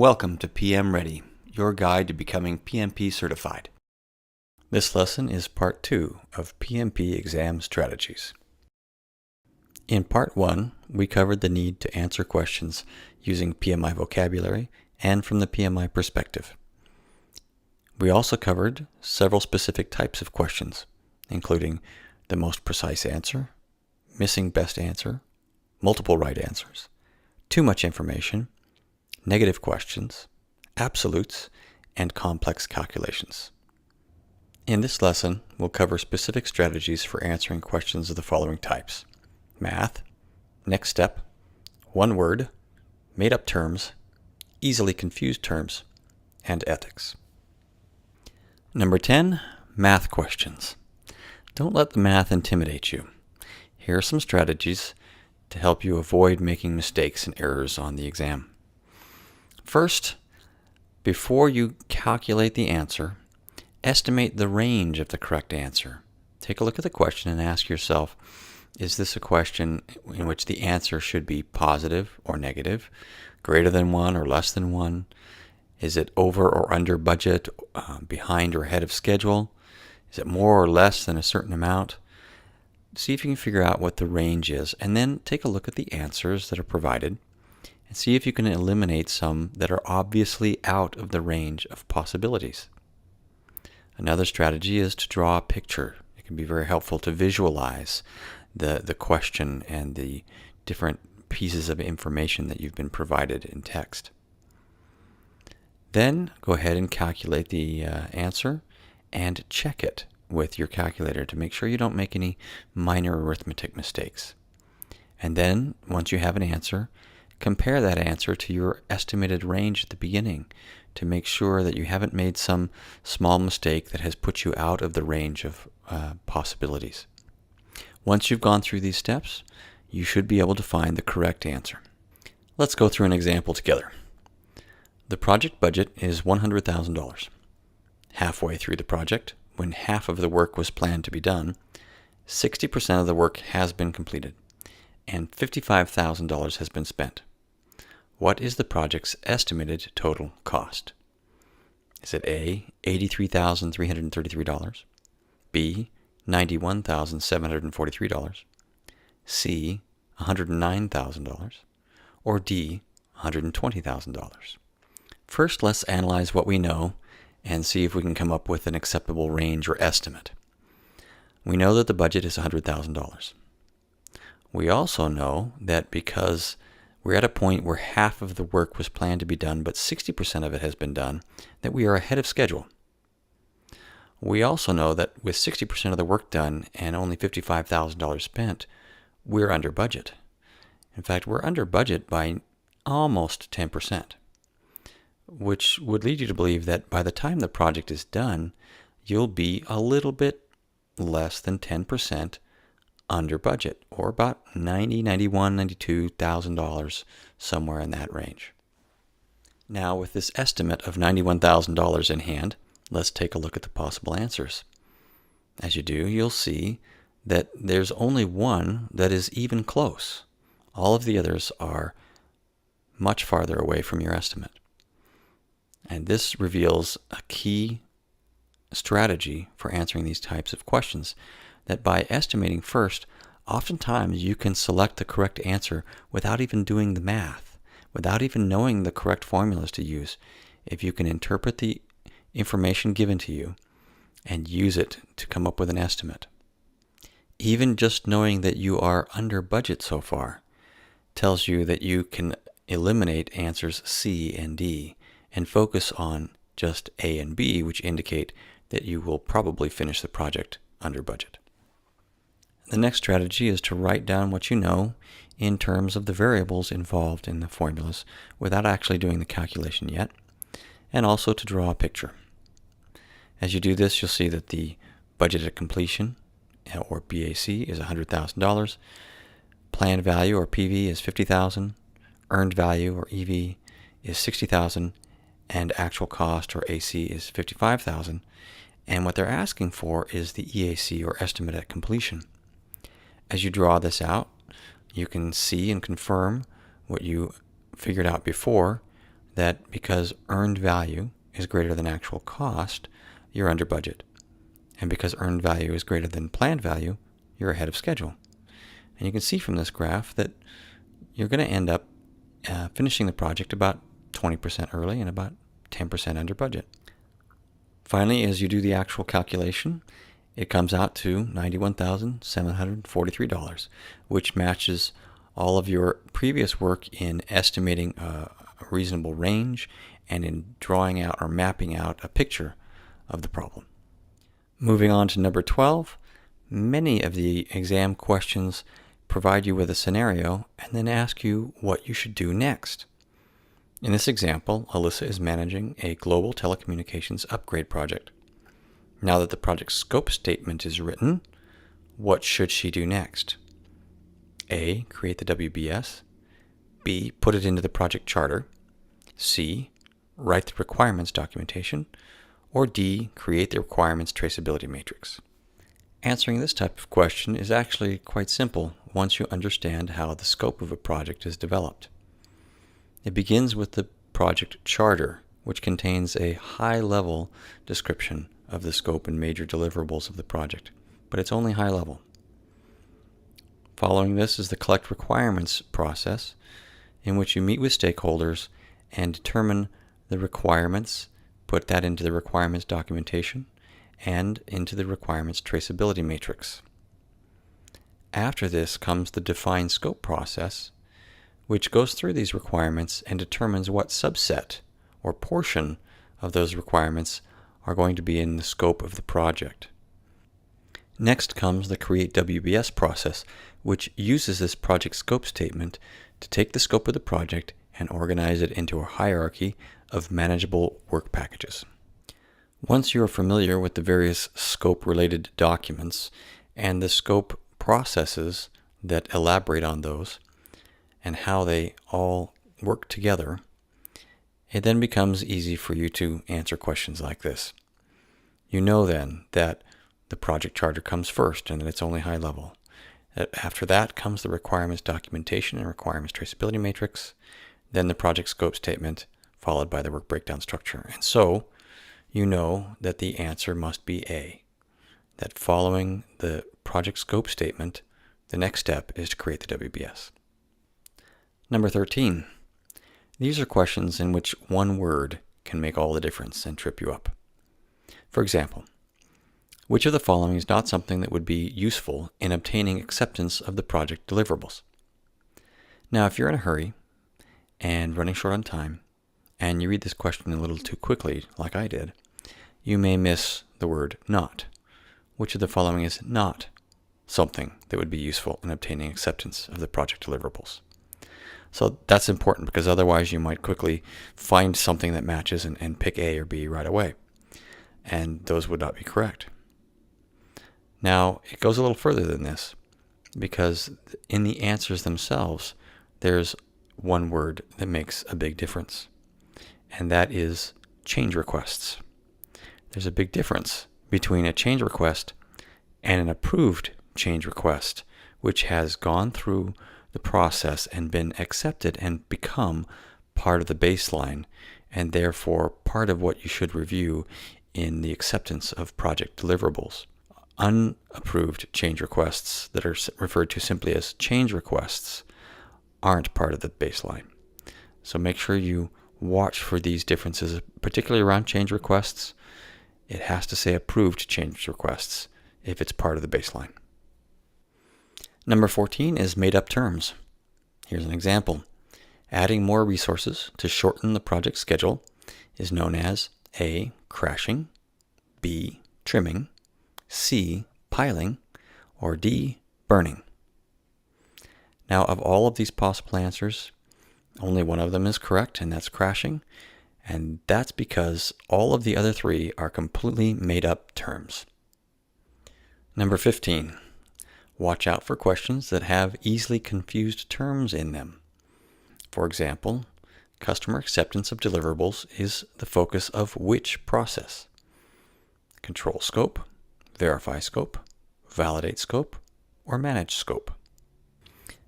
Welcome to PM Ready, your guide to becoming PMP certified. This lesson is part 2 of PMP exam strategies. In part 1, we covered the need to answer questions using PMI vocabulary and from the PMI perspective. We also covered several specific types of questions, including the most precise answer, missing best answer, multiple right answers, too much information, negative questions, absolutes, and complex calculations. In this lesson, we'll cover specific strategies for answering questions of the following types: math, next step, one word, made-up terms, easily confused terms, and ethics. Number 10, math questions. Don't let the math intimidate you. Here are some strategies to help you avoid making mistakes and errors on the exam. First, before you calculate the answer, estimate the range of the correct answer. Take a look at the question and ask yourself, is this a question in which the answer should be positive or negative, greater than 1 or less than 1? Is it over or under budget, behind or ahead of schedule? Is it more or less than a certain amount? See if you can figure out what the range is, and then take a look at the answers that are provided and see if you can eliminate some that are obviously out of the range of possibilities. Another strategy is to draw a picture. It can be very helpful to visualize the question and the different pieces of information that you've been provided in text. Then go ahead and calculate the answer and check it with your calculator to make sure you don't make any minor arithmetic mistakes. And then, once you have an answer, compare that answer to your estimated range at the beginning to make sure that you haven't made some small mistake that has put you out of the range of possibilities. Once you've gone through these steps, you should be able to find the correct answer. Let's go through an example together. The project budget is $100,000. Halfway through the project, when half of the work was planned to be done, 60% of the work has been completed, and $55,000 has been spent. What is the project's estimated total cost? Is it A, $83,333, B, $91,743, C, $109,000, or D, $120,000? First, let's analyze what we know and see if we can come up with an acceptable range or estimate. We know that the budget is $100,000. We also know that because we're at a point where half of the work was planned to be done, but 60% of it has been done, that we are ahead of schedule. We also know that with 60% of the work done and only $55,000 spent, we're under budget. In fact, we're under budget by almost 10%, which would lead you to believe that by the time the project is done, you'll be a little bit less than 10% under budget, or about $90,000, $91,000, $92,000, somewhere in that range. Now, with this estimate of $91,000 in hand, let's take a look at the possible answers. As you do, you'll see that there's only one that is even close. All of the others are much farther away from your estimate. And this reveals a key strategy for answering these types of questions, that by estimating first, oftentimes you can select the correct answer without even doing the math, without even knowing the correct formulas to use, if you can interpret the information given to you and use it to come up with an estimate. Even just knowing that you are under budget so far tells you that you can eliminate answers C and D and focus on just A and B, which indicate that you will probably finish the project under budget. The next strategy is to write down what you know in terms of the variables involved in the formulas without actually doing the calculation yet, and also to draw a picture. As you do this, you'll see that the budget at completion, or BAC, is $100,000. Planned value, or PV, is $50,000. Earned value, or EV, is $60,000. And actual cost, or AC, is $55,000. And what they're asking for is the EAC, or estimate at completion. As you draw this out, you can see and confirm what you figured out before, that because earned value is greater than actual cost, you're under budget. And because earned value is greater than planned value, you're ahead of schedule. And you can see from this graph that you're going to end up finishing the project about 20% early and about 10% under budget. Finally, as you do the actual calculation, it comes out to $91,743, which matches all of your previous work in estimating a reasonable range and in drawing out or mapping out a picture of the problem. Moving on to number 12, many of the exam questions provide you with a scenario and then ask you what you should do next. In this example, Alyssa is managing a global telecommunications upgrade project. Now that the project scope statement is written, what should she do next? A, create the WBS. B, put it into the project charter. C, write the requirements documentation. Or D, create the requirements traceability matrix. Answering this type of question is actually quite simple once you understand how the scope of a project is developed. It begins with the project charter, which contains a high-level description of the scope and major deliverables of the project, but it's only high level. Following this is the collect requirements process, in which you meet with stakeholders and determine the requirements, put that into the requirements documentation, and into the requirements traceability matrix. After this comes the define scope process, which goes through these requirements and determines what subset or portion of those requirements are going to be in the scope of the project. Next comes the create WBS process, which uses this project scope statement to take the scope of the project and organize it into a hierarchy of manageable work packages. Once you are familiar with the various scope-related documents and the scope processes that elaborate on those, and how they all work together, it then becomes easy for you to answer questions like this. You know then that the project charter comes first and that it's only high level. After that comes the requirements documentation and requirements traceability matrix, then the project scope statement, followed by the work breakdown structure. And so you know that the answer must be A, that following the project scope statement, the next step is to create the WBS. Number 13. These are questions in which one word can make all the difference and trip you up. For example, which of the following is not something that would be useful in obtaining acceptance of the project deliverables? Now, if you're in a hurry and running short on time, and you read this question a little too quickly, like I did, you may miss the word not. Which of the following is not something that would be useful in obtaining acceptance of the project deliverables? So that's important because otherwise you might quickly find something that matches and pick A or B right away. And those would not be correct. Now, it goes a little further than this because in the answers themselves, there's one word that makes a big difference, and that is change requests. There's a big difference between a change request and an approved change request, which has gone through the process and been accepted and become part of the baseline, and therefore part of what you should review in the acceptance of project deliverables. Unapproved change requests that are referred to simply as change requests aren't part of the baseline. So make sure you watch for these differences, particularly around change requests. It has to say approved change requests if it's part of the baseline. Number 14 is made up terms. Here's an example. Adding more resources to shorten the project schedule is known as A, crashing, B, trimming, C, piling, or D, burning. Now, of all of these possible answers, only one of them is correct, and that's crashing. And that's because all of the other three are completely made up terms. Number 15. Watch out for questions that have easily confused terms in them. For example, customer acceptance of deliverables is the focus of which process? Control scope, verify scope, validate scope, or manage scope?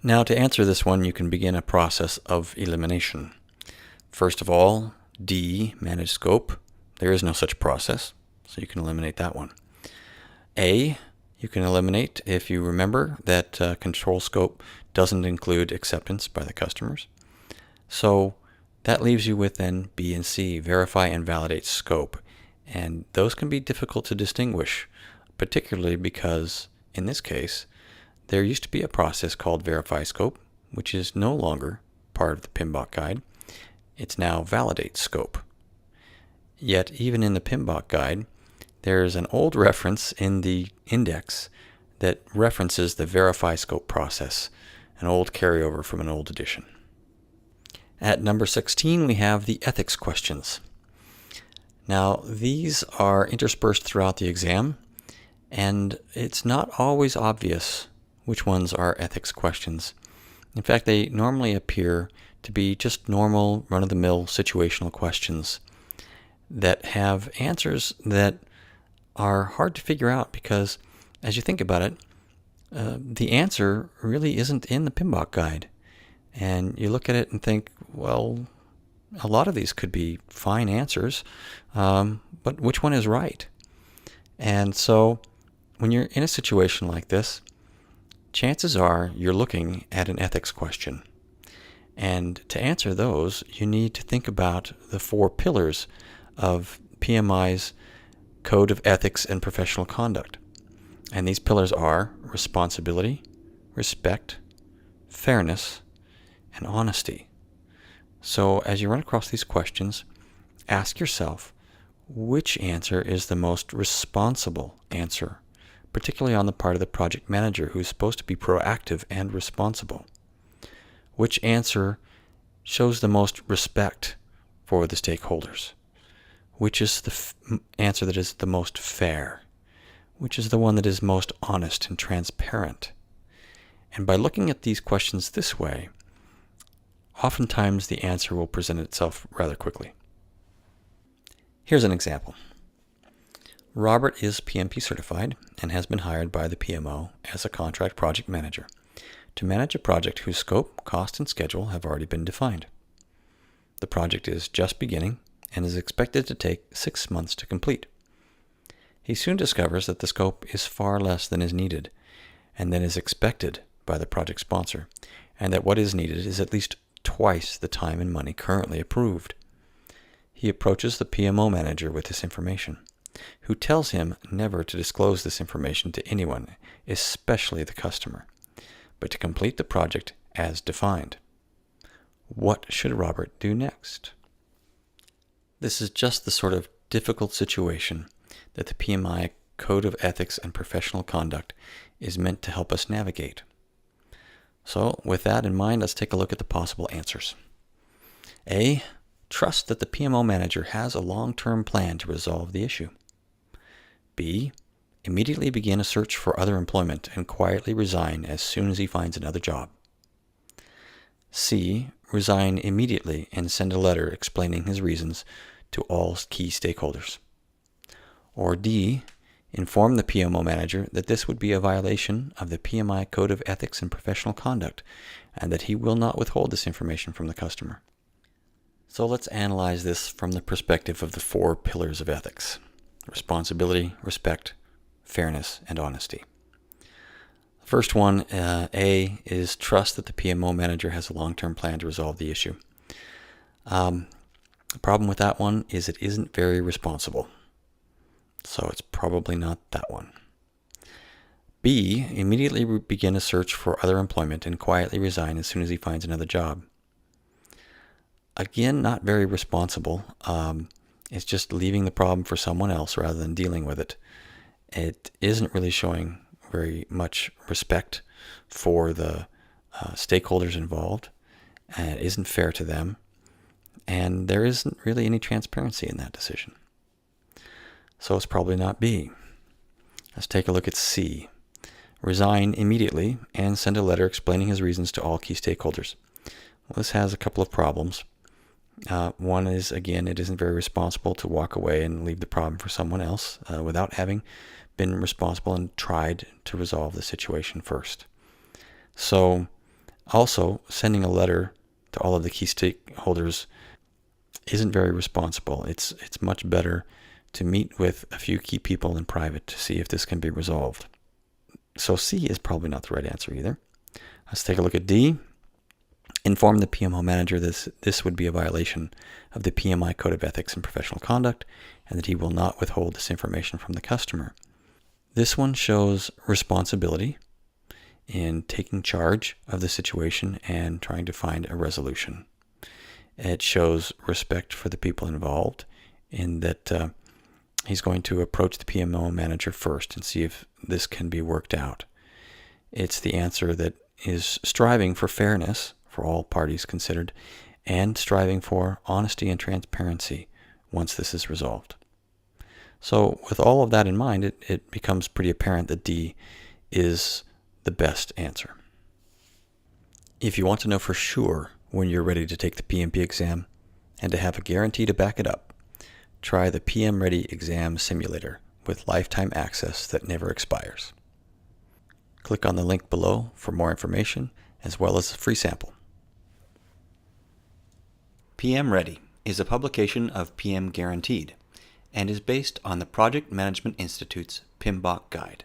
Now, to answer this one, you can begin a process of elimination. First of all, D, manage scope. There is no such process, so you can eliminate that one. A, you can eliminate if you remember that control scope doesn't include acceptance by the customers. So that leaves you with then B and C, verify and validate scope. And those can be difficult to distinguish, particularly because in this case, there used to be a process called verify scope, which is no longer part of the PMBOK guide. It's now validate scope. Yet even in the PMBOK guide, there's an old reference in the index that references the verify scope process, an old carryover from an old edition. At number 16, we have the ethics questions. Now, these are interspersed throughout the exam, and it's not always obvious which ones are ethics questions. In fact, they normally appear to be just normal, run-of-the-mill situational questions that have answers that are hard to figure out because, as you think about it, the answer really isn't in the PMBOK guide. And you look at it and think, well, a lot of these could be fine answers, but which one is right? And so when you're in a situation like this, chances are you're looking at an ethics question. And to answer those, you need to think about the 4 pillars of PMI's Code of Ethics and Professional Conduct. And these pillars are responsibility, respect, fairness, and honesty. So as you run across these questions, ask yourself which answer is the most responsible answer, particularly on the part of the project manager who's supposed to be proactive and responsible. Which answer shows the most respect for the stakeholders? Which is the answer that is the most fair? Which is the one that is most honest and transparent? And by looking at these questions this way, oftentimes the answer will present itself rather quickly. Here's an example. Robert is PMP certified and has been hired by the PMO as a contract project manager to manage a project whose scope, cost, and schedule have already been defined. The project is just beginning and is expected to take 6 months to complete. He soon discovers that the scope is far less than is needed and than is expected by the project sponsor, and that what is needed is at least twice the time and money currently approved. He approaches the PMO manager with this information, who tells him never to disclose this information to anyone, especially the customer, but to complete the project as defined. What should Robert do next? This is just the sort of difficult situation that the PMI Code of Ethics and Professional Conduct is meant to help us navigate. So, with that in mind, let's take a look at the possible answers. A, trust that the PMO manager has a long-term plan to resolve the issue. B, immediately begin a search for other employment and quietly resign as soon as he finds another job. C, resign immediately and send a letter explaining his reasons to all key stakeholders. Or D, inform the PMO manager that this would be a violation of the PMI Code of Ethics and Professional Conduct and that he will not withhold this information from the customer. So let's analyze this from the perspective of the 4 pillars of ethics: responsibility, respect, fairness, and honesty. The first one, A, is trust that the PMO manager has a long-term plan to resolve the issue. The problem with that one is it isn't very responsible. So it's probably not that one. B, immediately begin a search for other employment and quietly resign as soon as he finds another job. Again, not very responsible. It's just leaving the problem for someone else rather than dealing with it. It isn't really showing very much respect for the stakeholders involved, and it isn't fair to them, and there isn't really any transparency in that decision. So it's probably not B. Let's take a look at C. Resign immediately and send a letter explaining his reasons to all key stakeholders. Well, this has a couple of problems. One is, again, it isn't very responsible to walk away and leave the problem for someone else without having been responsible and tried to resolve the situation first. So also sending a letter to all of the key stakeholders isn't very responsible. It's much better to meet with a few key people in private to see if this can be resolved. So C is probably not the right answer either. Let's take a look at D. Inform the PMO manager this would be a violation of the PMI Code of Ethics and Professional Conduct, and that he will not withhold this information from the customer. This one shows responsibility in taking charge of the situation and trying to find a resolution. It shows respect for the people involved in that he's going to approach the PMO manager first and see if this can be worked out. It's the answer that is striving for fairness for all parties considered and striving for honesty and transparency once this is resolved. So with all of that in mind, it becomes pretty apparent that D is the best answer. If you want to know for sure when you're ready to take the PMP exam and to have a guarantee to back it up, try the PM Ready Exam Simulator with lifetime access that never expires. Click on the link below for more information as well as a free sample. PM Ready is a publication of PM Guaranteed and is based on the Project Management Institute's PMBOK guide.